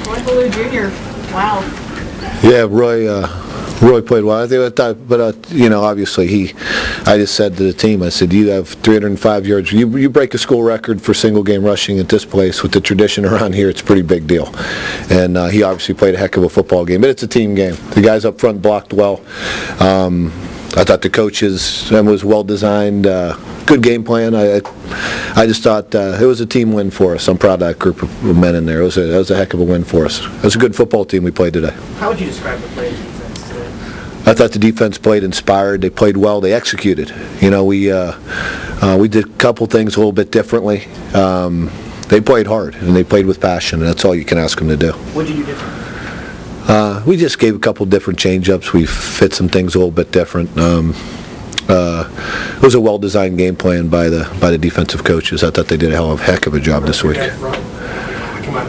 Roy Helu Jr. Wow. Yeah, Roy played well. I thought, but you know, obviously I just said to the team, I said, you have 305 yards. You break a school record for single game rushing at this place with the tradition around here. It's a pretty big deal. And he obviously played a heck of a football game, but it's a team game. The guys up front blocked well. I thought the coaches was well designed. Good game plan. I just thought it was a team win for us. I'm proud of that group of men in there. It was a heck of a win for us. It was a good football team we played today. How would you describe the play of defense today? I thought the defense played inspired. They played well. They executed. You know, we did a couple things a little bit differently. They played hard and they played with passion, and that's all you can ask them to do. What did you do different? We just gave a couple different change-ups. We fit some things a little bit different. It was a well-designed game plan by the defensive coaches. I thought they did a heck of a job this week.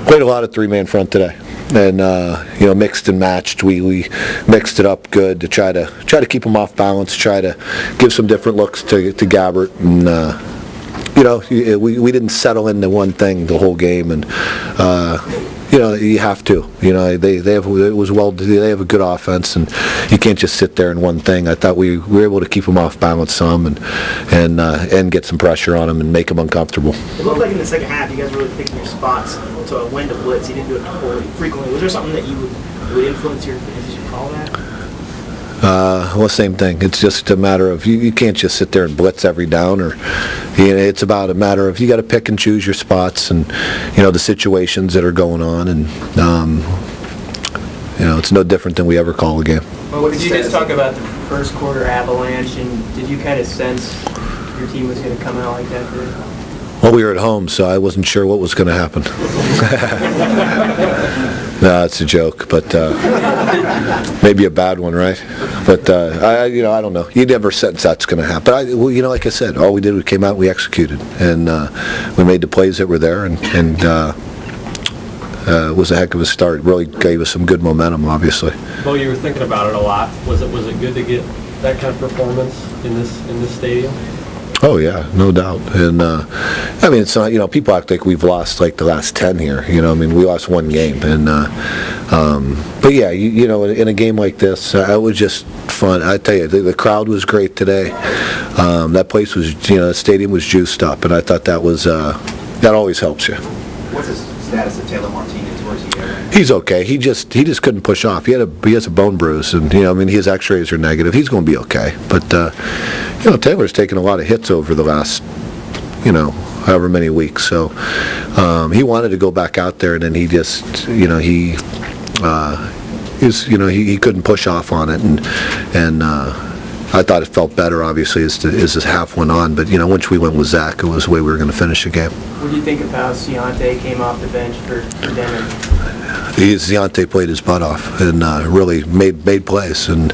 Played a lot of three-man front today, and you know, mixed and matched. We mixed it up good to try to keep them off balance, try to give some different looks to Gabbert, and you know, we didn't settle into one thing the whole game, and you know, you have to. You know, they have a good offense, and you can't just sit there in one thing. I thought we were able to keep them off balance some, and get some pressure on them and make them uncomfortable. It looked like in the second half you guys were really picking your spots to when to blitz. You didn't do it totally frequently. Was there something that would influence your call that? Well, same thing. It's just a matter of you can't just sit there and blitz every down, or you know, it's about a matter of you got to pick and choose your spots and you know the situations that are going on, and you know, it's no different than we ever call a game. Well, did you just talk about the first quarter avalanche, and did you kind of sense your team was going to come out like that today? Well, we were at home, so I wasn't sure what was going to happen. No, it's a joke, but maybe a bad one, right? But you know, I don't know. You never sense that's going to happen. Well, you know, like I said, all we did, we came out, we executed, and we made the plays that were there, and it was a heck of a start. It really gave us some good momentum, obviously. Well, you were thinking about it a lot. Was it good to get that kind of performance in this stadium? Oh yeah, no doubt. And I mean, it's not, you know, people act like we've lost like the last 10 here. You know, I mean, we lost one game, and but yeah, you know, in a game like this, it was just fun. I tell you, the crowd was great today. That place was, you know, the stadium was juiced up, and I thought that was that always helps you. What's the status of Taylor Martinez? Where's he at? He's okay. He just couldn't push off. He has a bone bruise, and you know, I mean, his X-rays are negative. He's going to be okay, but you know, Taylor's taken a lot of hits over the last, you know, however many weeks. So he wanted to go back out there, and then he just, you know, he couldn't push off on it, and I thought it felt better, obviously, as this half went on. But you know, once we went with Zach, it was the way we were going to finish the game. What do you think of how Ciante came off the bench for Denver? Ciante played his butt off and really made plays. And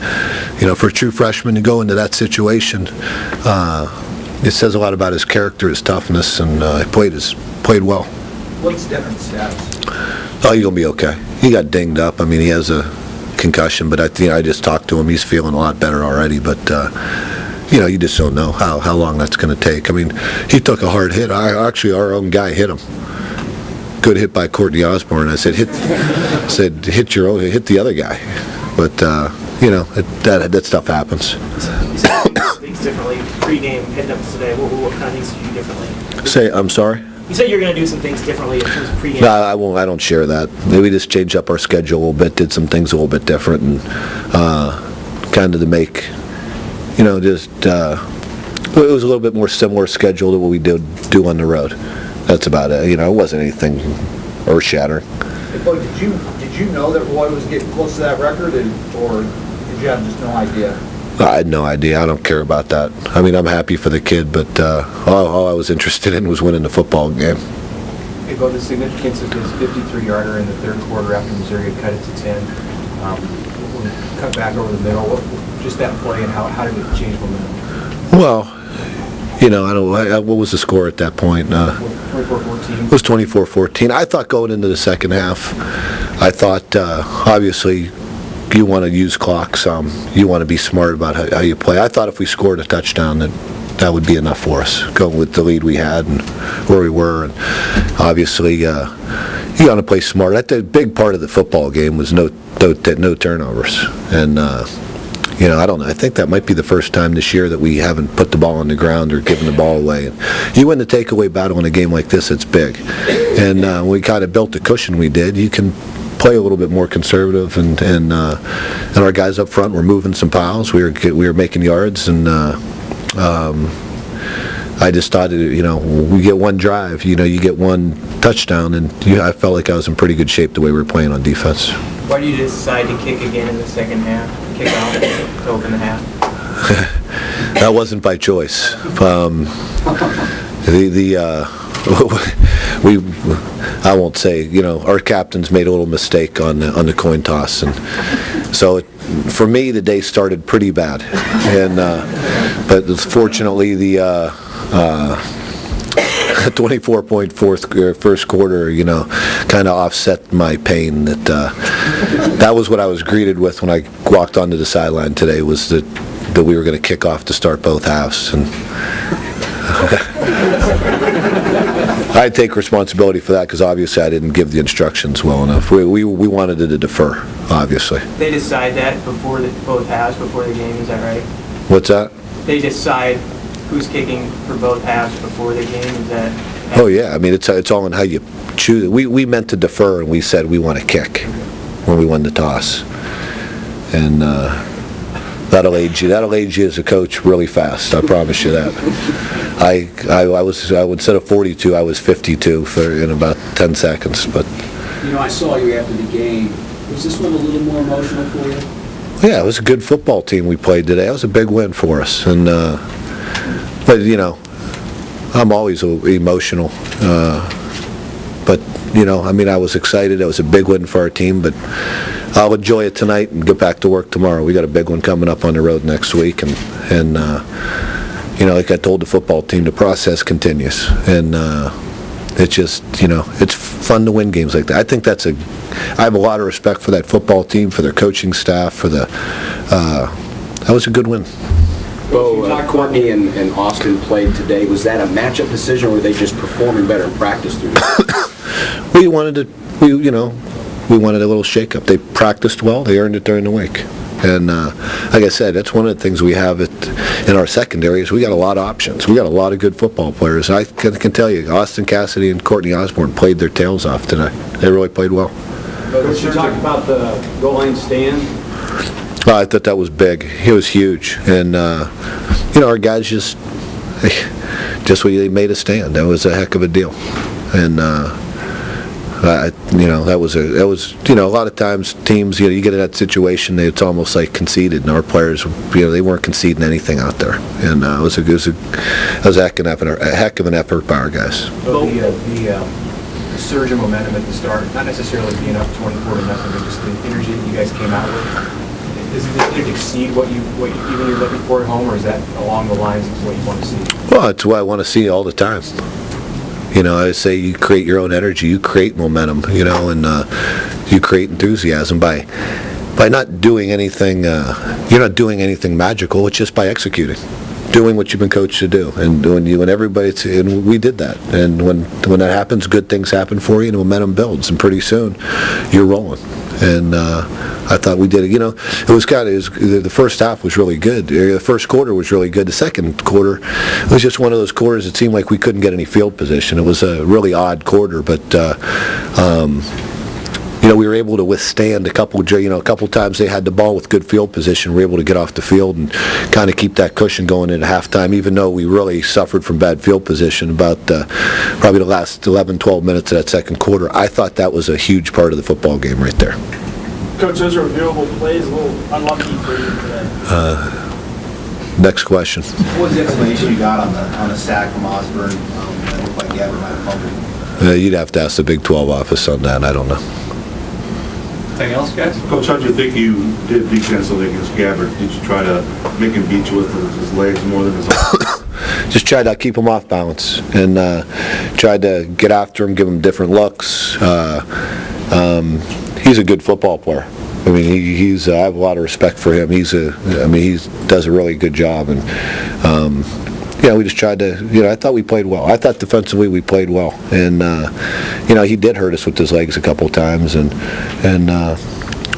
you know, for a true freshman to go into that situation, it says a lot about his character, his toughness, and he played well. What's Devin's status? Oh, he's gonna be okay. He got dinged up. I mean, he has a concussion, but I just talked to him. He's feeling a lot better already. But you know, you just don't know how long that's going to take. I mean, he took a hard hit. Actually, our own guy hit him. Good hit by Courtney Osborne. I said, hit the other guy. But you know, that stuff happens. You said things differently pre-game heading up today. What kind of things did you do differently? Say, I'm sorry. You said you're going to do some things differently in terms of pre-game. No, I won't. I don't share that. We just changed up our schedule a little bit, did some things a little bit different, and kind of to make, you know, just it was a little bit more similar schedule to what we did do on the road. That's about it. You know, it wasn't anything earth-shattering. Hey, Boy, did you know that Roy was getting close to that record, or did you have just no idea? I had no idea. I don't care about that. I mean, I'm happy for the kid, but all I was interested in was winning the football game. Hey, Bo, the significance of his 53-yarder in the third quarter after Missouri had cut it to 10, cut back over the middle, just that play, and how did it change momentum? Well, you know, what was the score at that point? 24-14. It was 24-14. I thought going into the second half, I thought obviously you want to use clock some. You want to be smart about how you play. I thought if we scored a touchdown that would be enough for us, going with the lead we had and where we were. And obviously, you you got to play smart. That's a big part of the football game was no turnovers. And, I don't know. I think that might be the first time this year that we haven't put the ball on the ground or given the ball away. And you win the takeaway battle in a game like this, it's big. And we kind of built the cushion we did. You can play a little bit more conservative, and our guys up front were moving some piles. We were making yards, and I just thought, we get one drive, you get one touchdown, and I felt like I was in pretty good shape the way we were playing on defense. Why did you decide to kick again in the second half? Kick out to open the half? That wasn't by choice. I won't say, our captains made a little mistake on the coin toss, and so for me the day started pretty bad, and but fortunately the 24-point first quarter, kind of offset my pain. That was what I was greeted with when I walked onto the sideline today, was that we were going to kick off to start both halves, and I take responsibility for that because obviously I didn't give the instructions well enough. We wanted it to defer, obviously. They decide that before both halves, before the game, is that right? What's that? They decide who's kicking for both halves before the game, is that? Oh yeah, I mean it's all in how you choose. We meant to defer, and we said we want to kick when we won the toss, and that'll age you as a coach really fast. I promise you that. I would set a 42. I was 52 in about 10 seconds. But I saw you after the game. Was this one a little more emotional for you? Yeah, it was a good football team we played today. It was a big win for us, and but I'm always emotional. But I was excited. It was a big win for our team, but I'll enjoy it tonight and get back to work tomorrow. We got a big one coming up on the road next week, and like I told the football team, the process continues, and it's just it's fun to win games like that. I think I have a lot of respect for that football team, for their coaching staff, for that was a good win. Well, Courtney and Austin played today. Was that a matchup decision, or were they just performing better in practice through this? We wanted a little shake-up. They practiced well. They earned it during the week. And like I said, that's one of the things we have in our secondary is we got a lot of options. We got a lot of good football players. I can tell you, Austin Cassidy and Courtney Osborne played their tails off tonight. They really played well. Coach, you talked about the goal line stand. I thought that was big. It was huge, and our guys just they made a stand. That was a heck of a deal, and that was a lot of times teams you get in that situation, it's almost like conceded, and our players they weren't conceding anything out there, and it was a heck of an effort by our guys. So the surge of momentum at the start, not necessarily being up 24-0, but just the energy that you guys came out with. Did it exceed what you even you're looking for at home, or is that along the lines of what you want to see? Well, it's what I want to see all the time. I say you create your own energy, you create momentum, and you create enthusiasm by not doing anything. You're not doing anything magical. It's just by executing, doing what you've been coached to do, and and we did that. And when that happens, good things happen for you, and momentum builds, and pretty soon you're rolling. And I thought we did it. It was the first half was really good. The first quarter was really good. The second quarter was just one of those quarters. It seemed like we couldn't get any field position. It was a really odd quarter, but we were able to withstand a couple times they had the ball with good field position. We were able to get off the field and kind of keep that cushion going into halftime, even though we really suffered from bad field position about probably the last 11, 12 minutes of that second quarter. I thought that was a huge part of the football game right there. Coach, those are viewable plays, a little unlucky for you today. Next question. What was the explanation you got on the sack from Osborne? It looked like Gabbert might have fumbled. You'd have to ask the Big 12 office on that. I don't know. Anything else, guys? Coach, how did you think you did defensively against Gabbert? Did you try to make him beat you with his legs more than his arms? Just tried to keep him off balance and tried to get after him, give him different looks. He's a good football player. I mean, I have a lot of respect for him. He does a really good job, and we just tried to, I thought we played well. I thought defensively we played well. And, he did hurt us with his legs a couple of times, and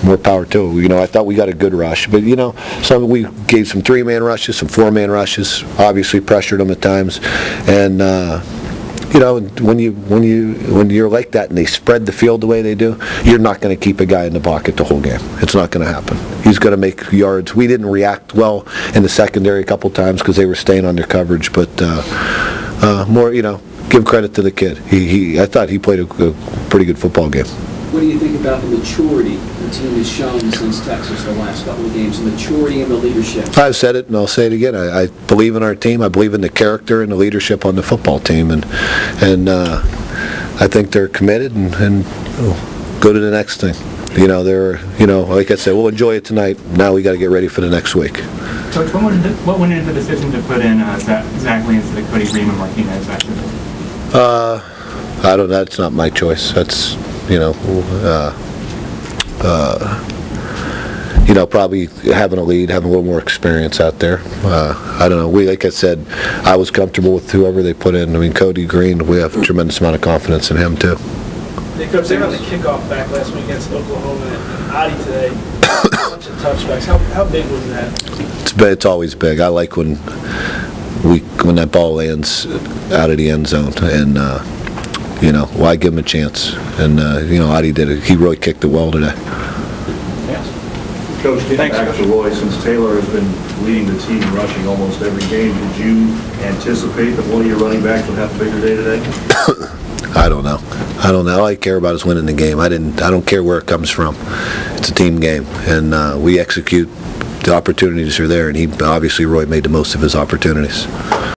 more power to it. I thought we got a good rush. But, we gave some 3-man rushes, some 4-man rushes, obviously pressured them at times. And, when you're like that and they spread the field the way they do, you're not going to keep a guy in the pocket the whole game. It's not going to happen. He's going to make yards. We didn't react well in the secondary a couple times because they were staying on their coverage, but more, give credit to the kid. I thought he played a pretty good football game. What do you think about the maturity the team has shown since Texas the last couple of games, the maturity and the leadership? I've said it and I'll say it again. I believe in our team. I believe in the character and the leadership on the football team, and I think they're committed and go to the next thing. They're like I said, we'll enjoy it tonight. Now we got to get ready for the next week. Coach, what went into the decision to put in Zachary instead of Cody Green and Martinez after this? I don't know. That's not my choice. That's probably having a lead, having a little more experience out there. I don't know. Like I said, I was comfortable with whoever they put in. I mean, Cody Green, we have a tremendous amount of confidence in him too. Hey, Coach, they ran the kickoff back last week against Oklahoma and Adi today. A bunch of touchbacks. How big was that? It's always big. I like when that ball lands out of the end zone, and why give him a chance? And Adi did it. He really kicked it well today. Coach, getting back to Roy, since Taylor has been leading the team in rushing almost every game, did you anticipate that one of your running backs would have a bigger day today? I don't know. All I care about is winning the game. I don't care where it comes from. It's a team game, and we execute. The opportunities are there, and Roy made the most of his opportunities.